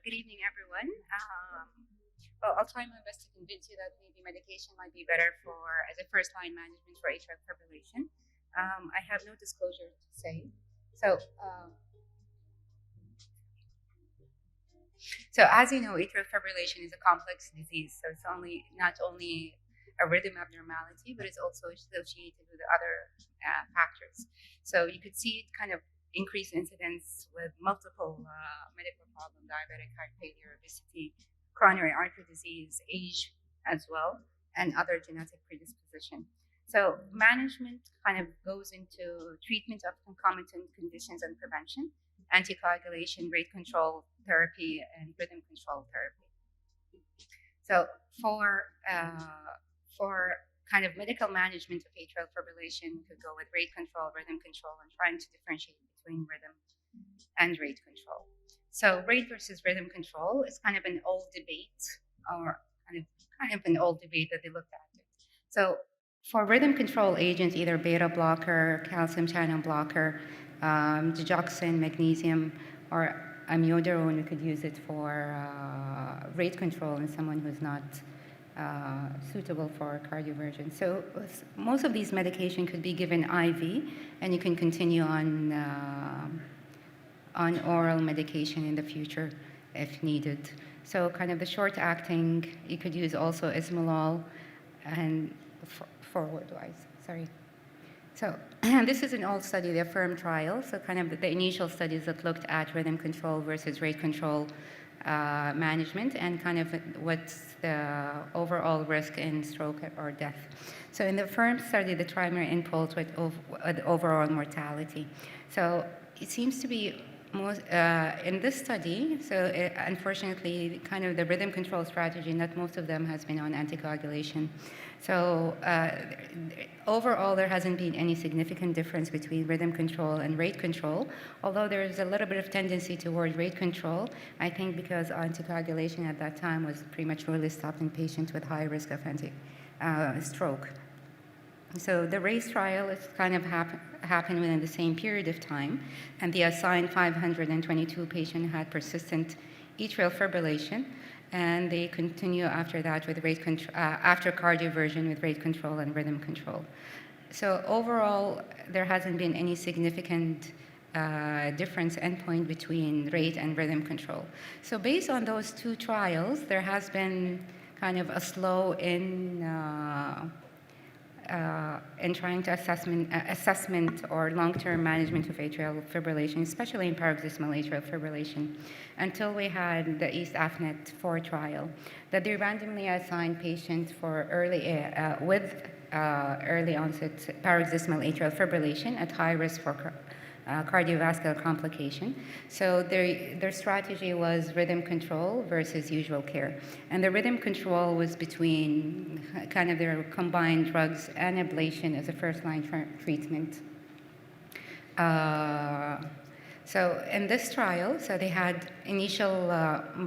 good evening, everyone. I'll try my best to convince you that maybe medication might be better as a first-line management for atrial fibrillation. I have no disclosure to say. So as you know, atrial fibrillation is a complex disease. So it's not only a rhythm abnormality, but it's also associated with other factors. So you could see it kind of increased incidence with multiple medical problems: diabetic heart failure, obesity, coronary artery disease, age as well, and other genetic predisposition. So management kind of goes into treatment of concomitant conditions and prevention, anticoagulation, rate control therapy, and rhythm control therapy. So for kind of medical management of atrial fibrillation, you could go with rate control, rhythm control, and trying to differentiate between rhythm and rate control. So rate versus rhythm control is kind of an old debate, or kind of an old debate that they looked at it. So for rhythm control agents, either beta blocker, calcium channel blocker, digoxin, magnesium, or amiodarone, you could use it for rate control in someone who's not suitable for cardioversion. So most of these medication could be given IV, and you can continue on oral medication in the future if needed. So kind of the short-acting, you could use also esmolol and forward-wise, sorry. So this is an old study, the AFFIRM trial. So kind of the initial studies that looked at rhythm control versus rate control management, and kind of what's the overall risk in stroke or death. So in the AFFIRM study, the primary endpoint was overall mortality. So it seems to be most, in this study, so unfortunately, kind of the rhythm control strategy, not most of them has been on anticoagulation. So overall, there hasn't been any significant difference between rhythm control and rate control, although there is a little bit of tendency toward rate control, I think because anticoagulation at that time was prematurely stopped in patients with high risk of stroke. So the RACE trial is kind of happened within the same period of time, and the assigned 522 patients had persistent atrial fibrillation, and they continue after that with rate after cardioversion with rate control and rhythm control. So overall, there hasn't been any significant difference endpoint between rate and rhythm control. So based on those two trials, there has been kind of a slow in trying to assessment or long-term management of atrial fibrillation, especially in paroxysmal atrial fibrillation, until we had the East AFNet 4 trial, that they randomly assigned patients for with early onset paroxysmal atrial fibrillation at high risk for cardiovascular complication. So their strategy was rhythm control versus usual care. And the rhythm control was between kind of their combined drugs and ablation as a first-line treatment. So in this trial, so they had initial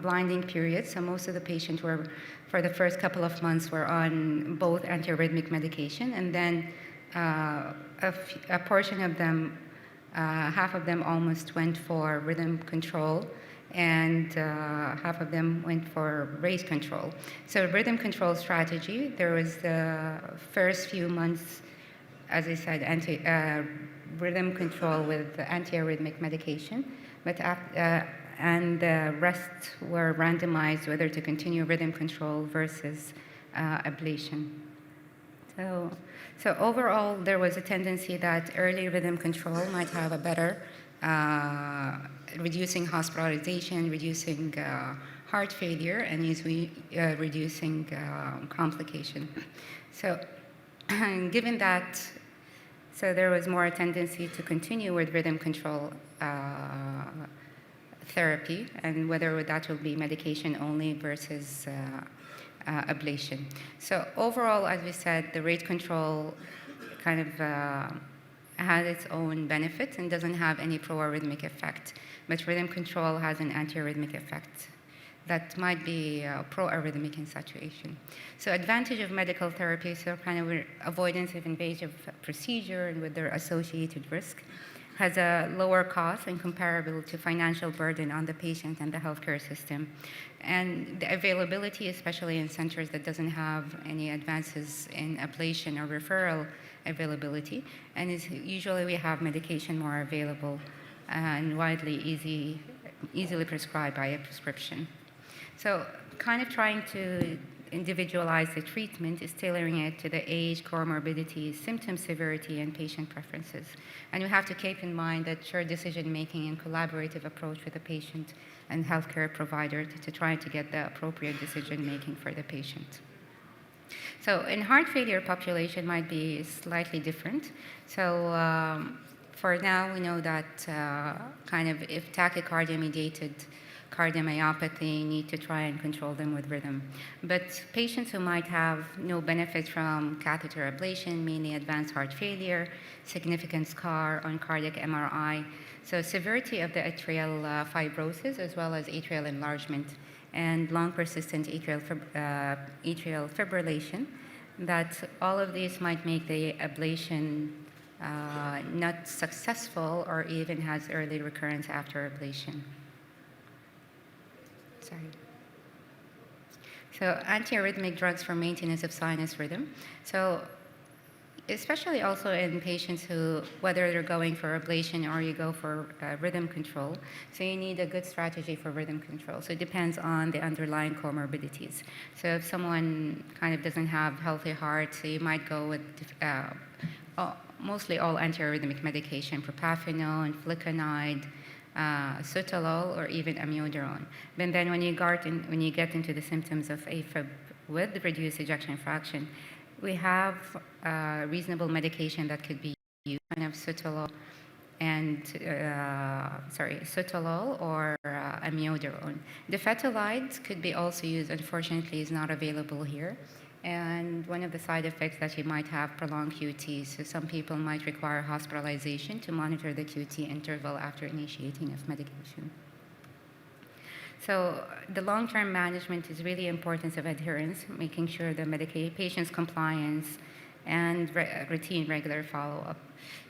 blinding periods. So most of the patients were, for the first couple of months, were on both antiarrhythmic medication. And then a portion of them, half of them almost went for rhythm control, and half of them went for rate control. So rhythm control strategy, there was the first few months, as I said, rhythm control with antiarrhythmic medication, but and the rest were randomized whether to continue rhythm control versus ablation. So overall, there was a tendency that early rhythm control might have a better reducing hospitalization, reducing heart failure, and usually reducing complication. So given that, so there was more tendency to continue with rhythm control therapy, and whether that will be medication only versus ablation. So overall, as we said, the rate control kind of has its own benefits and doesn't have any pro-arrhythmic effect, but rhythm control has an anti-arrhythmic effect that might be pro-arrhythmic in saturation. So advantage of medical therapy, so kind of avoidance of invasive procedure and with their associated risk. has a lower cost and comparable to financial burden on the patient and the healthcare system. And the availability, especially in centers that doesn't have any advances in ablation or referral availability, and usually we have medication more available and easily prescribed by a prescription. So kind of trying to individualize the treatment is tailoring it to the age, comorbidities, symptom severity, and patient preferences. And we have to keep in mind that shared decision-making and collaborative approach with the patient and healthcare provider to try to get the appropriate decision-making for the patient. So in heart failure population might be slightly different. So for now, we know that kind of if tachycardia-mediated cardiomyopathy, need to try and control them with rhythm. But patients who might have no benefit from catheter ablation, mainly advanced heart failure, significant scar on cardiac MRI, so severity of the atrial fibrosis as well as atrial enlargement and long persistent atrial fibrillation, that all of these might make the ablation not successful or even has early recurrence after ablation. Sorry. So antiarrhythmic drugs for maintenance of sinus rhythm. So especially also in patients who, whether they're going for ablation or you go for rhythm control, so you need a good strategy for rhythm control. So it depends on the underlying comorbidities. So if someone kind of doesn't have healthy heart, so you might go with mostly all antiarrhythmic medication, propafenone, flecainide, sotalol, or even amiodarone. But then when you get into the symptoms of AFib with reduced ejection fraction, we have reasonable medication that could be used, kind of sotalol and sotalol or amiodarone. Defetolide could be also used. Unfortunately, is not available here. And one of the side effects that you might have prolonged QT. So some people might require hospitalization to monitor the QT interval after initiating of medication. So the long-term management is really importance of adherence, making sure the patient's compliance and routine regular follow-up.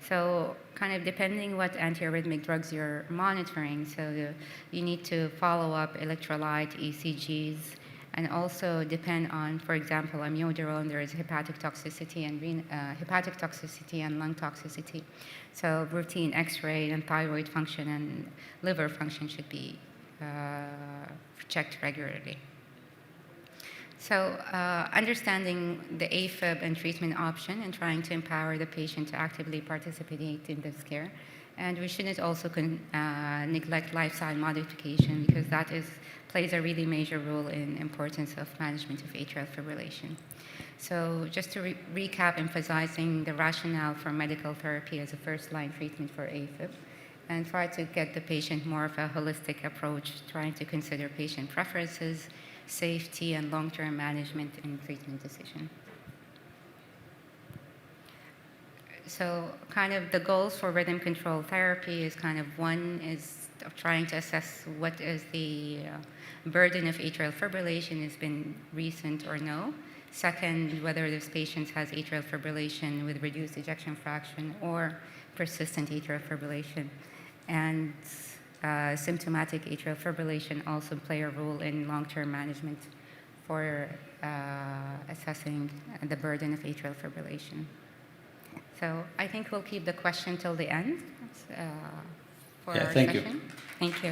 So kind of depending what antiarrhythmic drugs you're monitoring, so you need to follow up electrolyte, ECGs, and also depend on, for example, amiodarone, there is hepatic toxicity and lung toxicity. So routine X-ray and thyroid function and liver function should be checked regularly. So understanding the AFib and treatment option and trying to empower the patient to actively participate in this care. And we shouldn't also neglect lifestyle modification because that plays a really major role in importance of management of atrial fibrillation. So just to recap, emphasizing the rationale for medical therapy as a first-line treatment for AFib, and try to get the patient more of a holistic approach, trying to consider patient preferences, safety, and long-term management in treatment decision. So kind of the goals for rhythm control therapy is kind of one is of trying to assess what is the burden of atrial fibrillation, has been recent or no. Second, whether this patient has atrial fibrillation with reduced ejection fraction or persistent atrial fibrillation. And symptomatic atrial fibrillation also play a role in long-term management for assessing the burden of atrial fibrillation. So I think we'll keep the question till the end for our session. Thank you.